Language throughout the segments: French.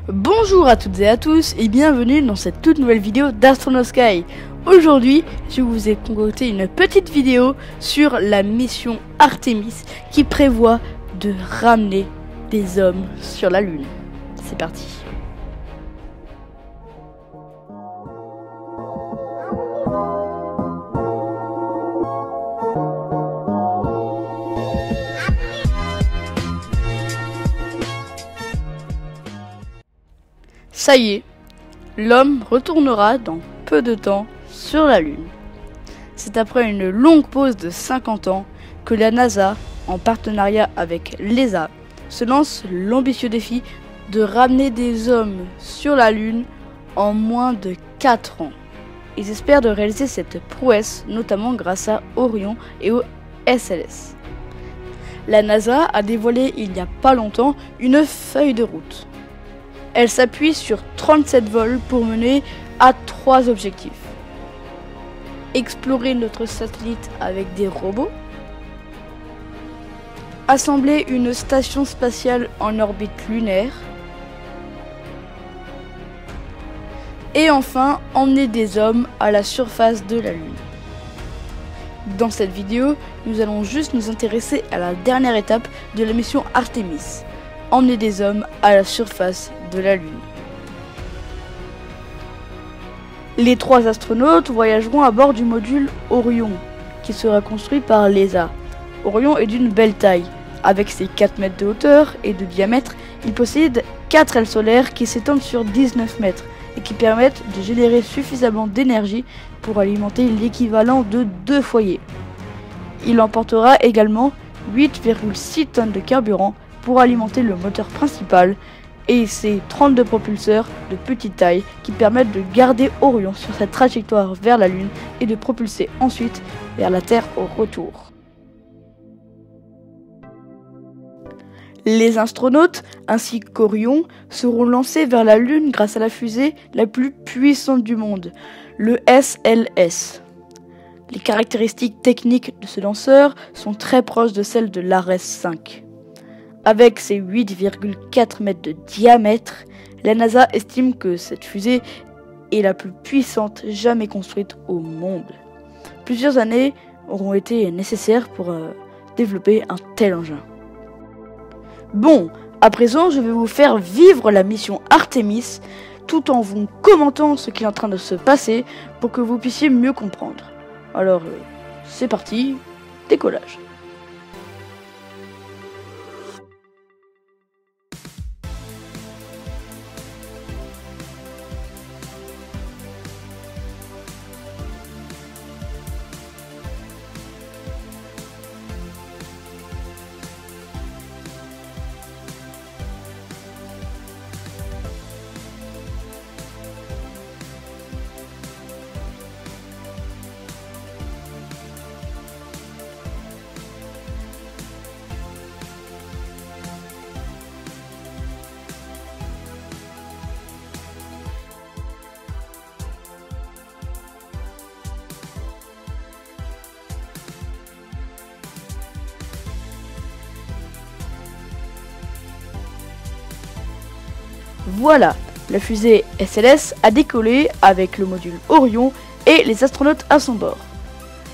Bonjour à toutes et à tous et bienvenue dans cette toute nouvelle vidéo d'Astronaut Sky. Aujourd'hui, je vous ai concocté une petite vidéo sur la mission Artemis qui prévoit de ramener des hommes sur la Lune. C'est parti. Ça y est, l'homme retournera dans peu de temps sur la Lune. C'est après une longue pause de 50 ans que la NASA, en partenariat avec l'ESA, se lance l'ambitieux défi de ramener des hommes sur la Lune en moins de 4 ans. Ils espèrent de réaliser cette prouesse notamment grâce à Orion et au SLS. La NASA a dévoilé il n'y a pas longtemps une feuille de route. Elle s'appuie sur 37 vols pour mener à 3 objectifs. Explorer notre satellite avec des robots. Assembler une station spatiale en orbite lunaire. Et enfin, emmener des hommes à la surface de la Lune. Dans cette vidéo, nous allons juste nous intéresser à la dernière étape de la mission Artemis. Emmener des hommes à la surface de la Lune. Les 3 astronautes voyageront à bord du module Orion, qui sera construit par l'ESA. Orion est d'une belle taille. Avec ses 4 mètres de hauteur et de diamètre, il possède 4 ailes solaires qui s'étendent sur 19 mètres et qui permettent de générer suffisamment d'énergie pour alimenter l'équivalent de 2 foyers. Il emportera également 8,6 tonnes de carburant pour alimenter le moteur principal et ses 32 propulseurs de petite taille qui permettent de garder Orion sur sa trajectoire vers la Lune et de propulser ensuite vers la Terre au retour. Les astronautes ainsi qu'Orion seront lancés vers la Lune grâce à la fusée la plus puissante du monde, le SLS. Les caractéristiques techniques de ce lanceur sont très proches de celles de l'Ares 5. Avec ses 8,4 mètres de diamètre, la NASA estime que cette fusée est la plus puissante jamais construite au monde. Plusieurs années auront été nécessaires pour développer un tel engin. Bon, à présent je vais vous faire vivre la mission Artemis tout en vous commentant ce qui est en train de se passer pour que vous puissiez mieux comprendre. Alors, c'est parti, décollage. Voilà, la fusée SLS a décollé avec le module Orion et les astronautes à son bord.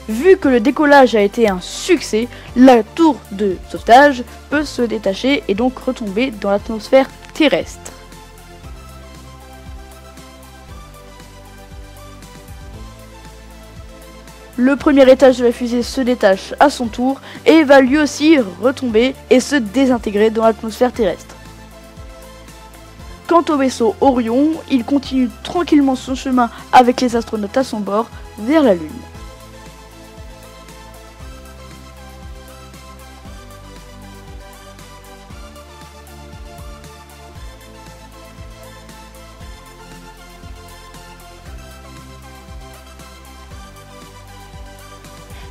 Vu que le décollage a été un succès, la tour de sauvetage peut se détacher et donc retomber dans l'atmosphère terrestre. Le premier étage de la fusée se détache à son tour et va lui aussi retomber et se désintégrer dans l'atmosphère terrestre. Quant au vaisseau Orion, il continue tranquillement son chemin avec les astronautes à son bord vers la Lune.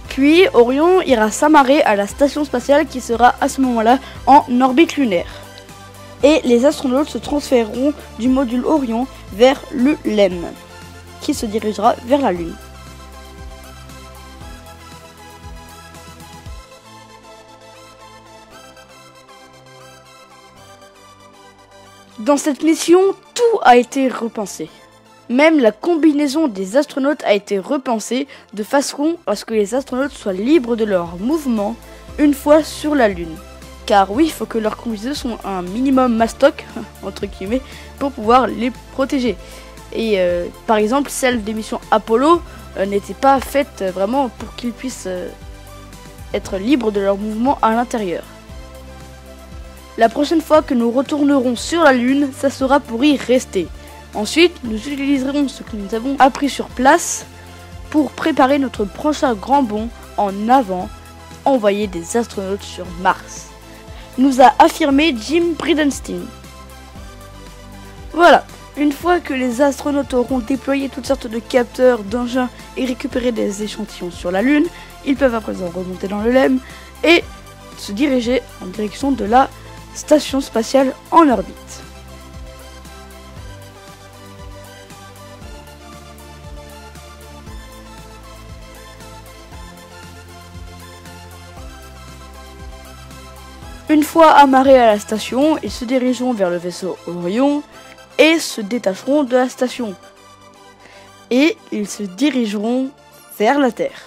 Puis Orion ira s'amarrer à la station spatiale qui sera à ce moment-là en orbite lunaire. Et les astronautes se transféreront du module Orion vers le LEM, qui se dirigera vers la Lune. Dans cette mission, tout a été repensé. Même la combinaison des astronautes a été repensée de façon à ce que les astronautes soient libres de leurs mouvements une fois sur la Lune. Car oui, il faut que leurs combinaisons soient un minimum mastoc, entre guillemets, pour pouvoir les protéger. Et par exemple, celle des missions Apollo n'était pas faite vraiment pour qu'ils puissent être libres de leurs mouvements à l'intérieur. La prochaine fois que nous retournerons sur la Lune, ça sera pour y rester. Ensuite, nous utiliserons ce que nous avons appris sur place pour préparer notre prochain grand bond en avant, envoyer des astronautes sur Mars, nous a affirmé Jim Bridenstine. Voilà, une fois que les astronautes auront déployé toutes sortes de capteurs, d'engins et récupéré des échantillons sur la Lune, ils peuvent à présent remonter dans le LEM et se diriger en direction de la station spatiale en orbite. Une fois amarrés à la station, ils se dirigeront vers le vaisseau Orion et se détacheront de la station. Et ils se dirigeront vers la Terre.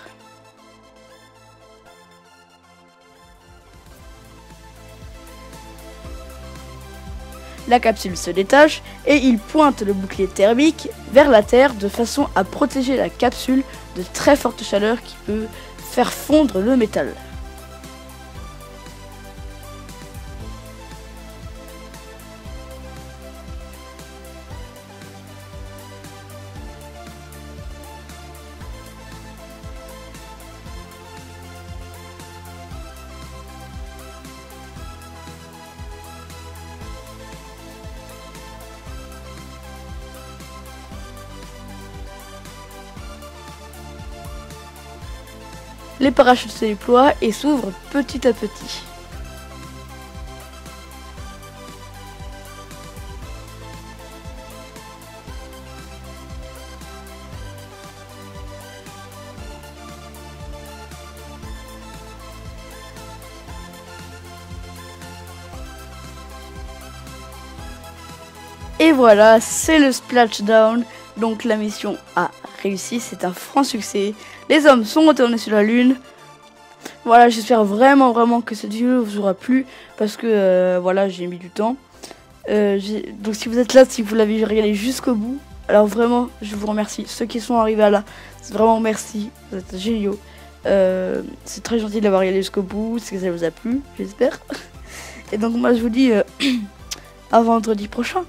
La capsule se détache et il pointe le bouclier thermique vers la Terre de façon à protéger la capsule de très forte chaleur qui peut faire fondre le métal. Les parachutes se déploient et s'ouvrent petit à petit. Et voilà, c'est le splashdown. Donc la mission a réussi, c'est un franc succès. Les hommes sont retournés sur la Lune. Voilà, j'espère vraiment que cette vidéo vous aura plu. Parce que voilà, j'ai mis du temps. Donc si vous êtes là, si vous l'avez regardé jusqu'au bout, alors vraiment, je vous remercie. Ceux qui sont arrivés là, vraiment merci. Vous êtes géniaux. C'est très gentil d'avoir regardé jusqu'au bout. C'est que ça vous a plu, j'espère. Et donc moi je vous dis à vendredi prochain.